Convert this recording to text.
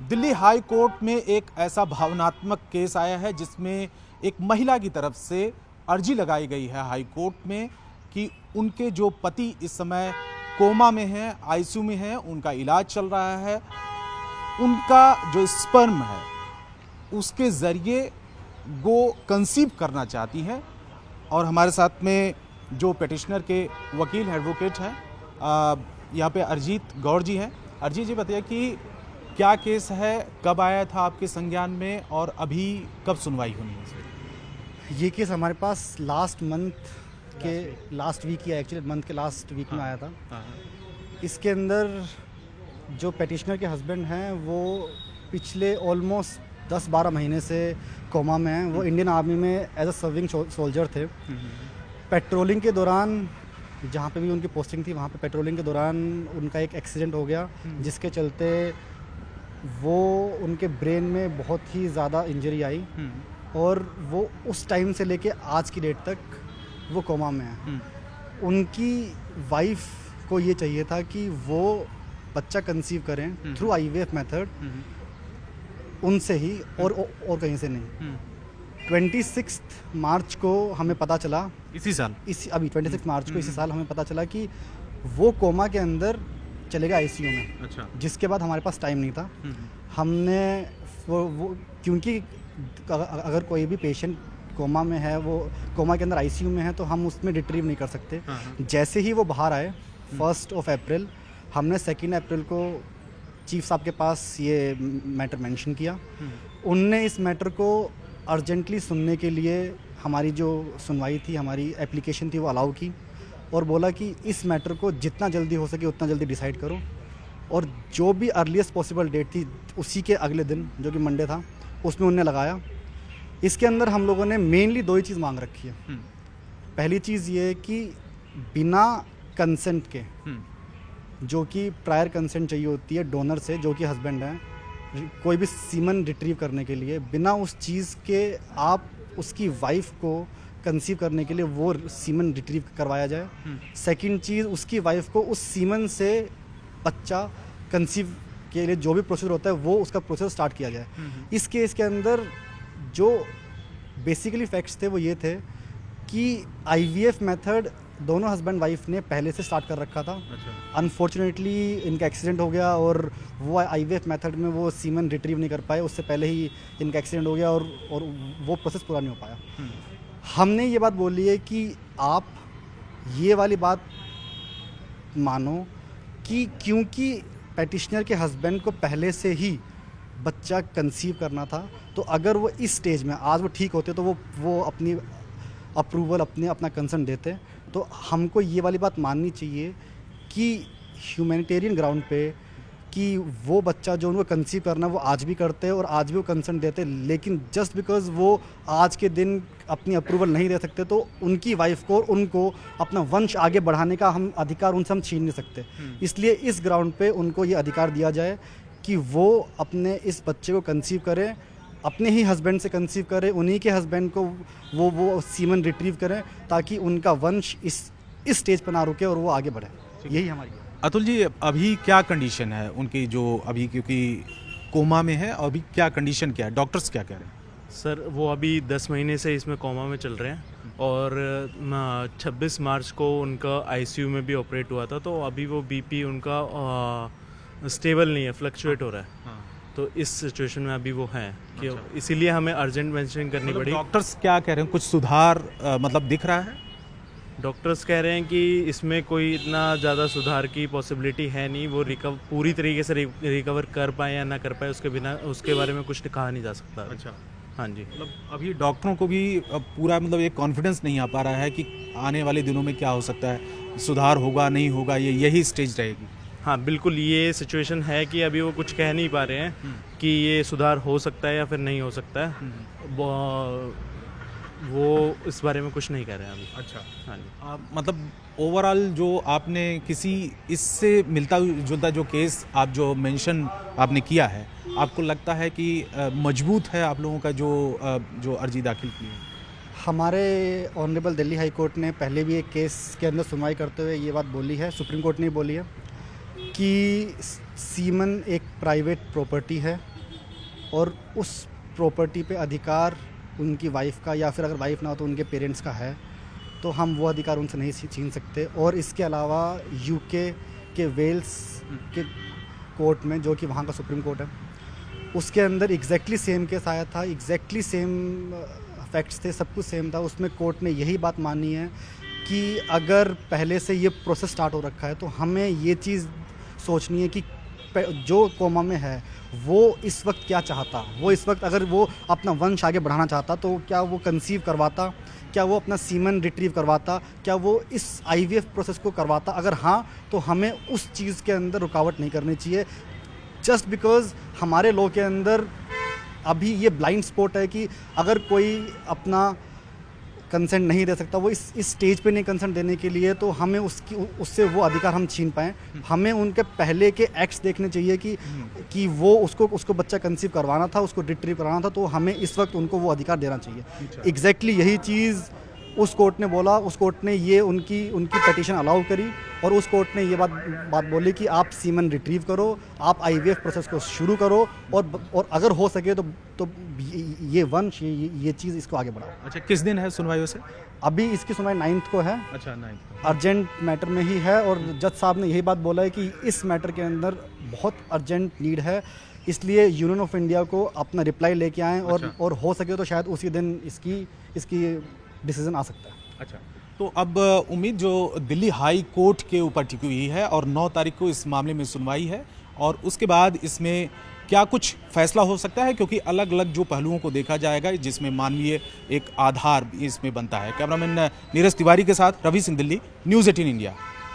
Delhi high court में एक ऐसा भावनात्मक केस आया है जिसमें एक महिला की तरफ से अर्जी लगाई गई है हाई कोर्ट में कि उनके जो पति इस समय कोमा में हैं, आईसीयू में हैं, उनका इलाज चल रहा है, उनका जो स्पर्म है उसके ज़रिए वो कंसीव करना चाहती हैं। और हमारे साथ में जो पिटिशनर के वकील एडवोकेट हैं यहाँ पे अरिजीत गौड़ जी हैं। अरिजीत जी, बताइए कि क्या केस है, कब आया था आपके संज्ञान में और अभी कब सुनवाई होनी है? ये केस हमारे पास लास्ट वीक या एक्चुअली मंथ के लास्ट वीक में आया था। इसके अंदर जो पेटिशनर के हस्बैंड हैं वो पिछले ऑलमोस्ट 10-12 महीने से कोमा में हैं। वो इंडियन आर्मी में एज अ सर्विंग सोल्जर थे। पेट्रोलिंग के दौरान, जहाँ पे भी उनकी पोस्टिंग थी, वहाँ पे पेट्रोलिंग के दौरान उनका एक एक्सीडेंट हो गया जिसके चलते वो उनके ब्रेन में बहुत ही ज़्यादा इंजरी आई और वो उस टाइम से लेके आज की डेट तक वो कोमा में है। उनकी वाइफ को ये चाहिए था कि वो बच्चा कंसीव करें थ्रू IVF मेथड, उनसे ही और कहीं से नहीं। 26 मार्च को हमें पता चला, इसी साल अभी 26 मार्च को इसी साल हमें पता चला कि वो कोमा के अंदर चले गए ICU में। अच्छा। जिसके बाद हमारे पास टाइम नहीं था। हमने वो क्योंकि अगर कोई भी पेशेंट कोमा में है, वो कोमा के अंदर ICU में है, तो हम उसमें रिट्रीव नहीं कर सकते। जैसे ही वो बाहर आए 1 अप्रैल, हमने 2 अप्रैल को चीफ साहब के पास ये मैटर मेंशन किया। उनने इस मैटर को अर्जेंटली सुनने के लिए हमारी जो सुनवाई थी, हमारी एप्लीकेशन थी, वो अलाउ की और बोला कि इस मैटर को जितना जल्दी हो सके उतना जल्दी डिसाइड करो। और जो भी अर्लीस्ट पॉसिबल डेट थी उसी के अगले दिन, जो कि मंडे था, उसमें उन्होंने लगाया। इसके अंदर हम लोगों ने मेनली 2 ही चीज़ मांग रखी है। पहली चीज़ ये है कि बिना कंसेंट के, जो कि प्रायर कंसेंट चाहिए होती है डोनर से, जो कि हस्बैंड हैं, कोई भी सीमन रिट्रीव करने के लिए, बिना उस चीज़ के आप उसकी वाइफ को कंसीव करने के लिए वो सीमन रिट्रीव करवाया जाए। सेकंड चीज़, उसकी वाइफ को उस सीमन से बच्चा कंसीव के लिए जो भी प्रोसीजर होता है वो उसका प्रोसेस स्टार्ट किया जाए। इस केस के अंदर जो बेसिकली फैक्ट्स थे वो ये थे कि IVF मेथड दोनों हस्बैंड वाइफ ने पहले से स्टार्ट कर रखा था। अनफॉर्चुनेटली इनका एक्सीडेंट हो गया और वो IVF मेथड में वो सीमन रिट्रीव नहीं कर पाए, उससे पहले ही इनका एक्सीडेंट हो गया और वो प्रोसेस पूरा नहीं हो पाया। हमने ये बात बोली है कि आप ये वाली बात मानो कि क्योंकि पेटिशनर के हस्बैंड को पहले से ही बच्चा कंसीव करना था, तो अगर वो इस स्टेज में आज वो ठीक होते तो वो अपनी अप्रूवल, अपना कंसर्न देते। तो हमको ये वाली बात माननी चाहिए कि ह्यूमैनिटेरियन ग्राउंड पे कि वो बच्चा जो उनको कंसीव करना वो आज भी करते हैं और आज भी वो कंसर्न देते, लेकिन जस्ट बिकॉज वो आज के दिन अपनी अप्रूवल नहीं दे सकते तो उनकी वाइफ को और उनको अपना वंश आगे बढ़ाने का हम अधिकार उनसे हम छीन नहीं सकते। इसलिए इस ग्राउंड पे उनको ये अधिकार दिया जाए कि वो अपने इस बच्चे को कंसीव करें, अपने ही हस्बैंड से कंसीव करें, उन्हीं के हस्बैंड को वो सीमन रिट्रीव करें ताकि उनका वंश इस स्टेज पर ना रुके और वो आगे बढ़े। यही हमारी। अतुल जी, अभी क्या कंडीशन है उनकी, जो अभी क्योंकि कोमा में है, अभी क्या कंडीशन क्या है, डॉक्टर्स क्या कह रहे हैं? सर, वो अभी 10 महीने से इसमें कोमा में चल रहे हैं और 26 मार्च को उनका ICU में भी ऑपरेट हुआ था, तो अभी वो BP उनका स्टेबल नहीं है, फ्लक्चुएट हो रहा है। तो इस सिचुएशन में अभी वो हैं कि इसीलिए हमें अर्जेंट मेंशन करनी पड़ी। डॉक्टर्स क्या कह रहे हैं, कुछ सुधार मतलब दिख रहा है? डॉक्टर्स कह रहे हैं कि इसमें कोई इतना ज़्यादा सुधार की पॉसिबिलिटी है नहीं, वो पूरी तरीके से रिकवर कर पाए या ना कर पाए, उसके बारे में कुछ कहा नहीं जा सकता। अच्छा। हाँ जी, मतलब अभी डॉक्टरों को भी पूरा मतलब एक कॉन्फिडेंस नहीं आ पा रहा है कि आने वाले दिनों में क्या हो सकता है, सुधार होगा नहीं होगा, यही स्टेज रहेगी। हाँ बिल्कुल, ये सिचुएशन है कि अभी वो कुछ कह नहीं पा रहे हैं कि ये सुधार हो सकता है या फिर नहीं हो सकता है। वो इस बारे में कुछ नहीं कह रहे हैं अभी। अच्छा। हाँ जी। मतलब ओवरऑल जो आपने किसी इससे मिलता जुलता जो केस आप जो मेंशन आपने किया है, आपको लगता है कि मजबूत है आप लोगों का जो अर्जी दाखिल की है? हमारे ऑनरेबल दिल्ली हाई कोर्ट ने पहले भी एक केस के अंदर सुनवाई करते हुए ये बात बोली है, सुप्रीम कोर्ट ने बोली है कि सीमन एक प्राइवेट प्रॉपर्टी है और उस प्रॉपर्टी पे अधिकार उनकी वाइफ का, या फिर अगर वाइफ ना हो तो उनके पेरेंट्स का है, तो हम वो अधिकार उनसे नहीं छीन सकते। और इसके अलावा यूके के वेल्स के कोर्ट में, जो कि वहाँ का सुप्रीम कोर्ट है, उसके अंदर एग्जैक्टली सेम केस आया था, एग्जैक्टली सेम फैक्ट्स थे, सब कुछ सेम था। उसमें कोर्ट ने यही बात मानी है कि अगर पहले से ये प्रोसेस स्टार्ट हो रखा है तो हमें ये चीज़ सोचनी है कि जो कोमा में है वो इस वक्त क्या चाहता। वो इस वक्त अगर वो अपना वंश आगे बढ़ाना चाहता तो क्या वो कंसीव करवाता, क्या वो अपना सीमन रिट्रीव करवाता, क्या वो इस IVF प्रोसेस को करवाता। अगर हाँ, तो हमें उस चीज़ के अंदर रुकावट नहीं करनी चाहिए, जस्ट बिकॉज हमारे लॉ के अंदर अभी ये ब्लाइंड स्पॉट है कि अगर कोई अपना कंसेंट नहीं दे सकता, वो इस स्टेज पे नहीं कंसेंट देने के लिए, तो हमें उससे वो अधिकार हम छीन पाएँ। हमें उनके पहले के एक्ट्स देखने चाहिए कि वो उसको बच्चा कंसीव करवाना था, उसको रिट्रीव कराना था, तो हमें इस वक्त उनको वो अधिकार देना चाहिए। एग्जैक्टली यही चीज़ उस कोर्ट ने बोला। उस कोर्ट ने ये उनकी पिटीशन अलाउ करी, और उस कोर्ट ने ये बात बोली कि आप सीमन रिट्रीव करो, आप IVF प्रोसेस को शुरू करो, और अगर हो सके तो ये वंश ये चीज़ इसको आगे बढ़ाओ। अच्छा, किस दिन है सुनवाई वैसे? अभी इसकी सुनवाई 9 को है। अच्छा, 9 अर्जेंट मैटर में ही है, और जज साहब ने यही बात बोला है कि इस मैटर के अंदर बहुत अर्जेंट नीड है, इसलिए यूनियन ऑफ इंडिया को अपना रिप्लाई लेके आएँ, और हो सके तो शायद उसी दिन इसकी डिसीजन आ सकता है। अच्छा, तो अब उम्मीद जो दिल्ली हाई कोर्ट के ऊपर टिकी हुई है, और 9 तारीख को इस मामले में सुनवाई है, और उसके बाद इसमें क्या कुछ फैसला हो सकता है, क्योंकि अलग अलग जो पहलुओं को देखा जाएगा, जिसमें मानवीय एक आधार इसमें बनता है। कैमरामैन नीरज तिवारी के साथ रवि सिंह, दिल्ली, न्यूज़ 18 इंडिया।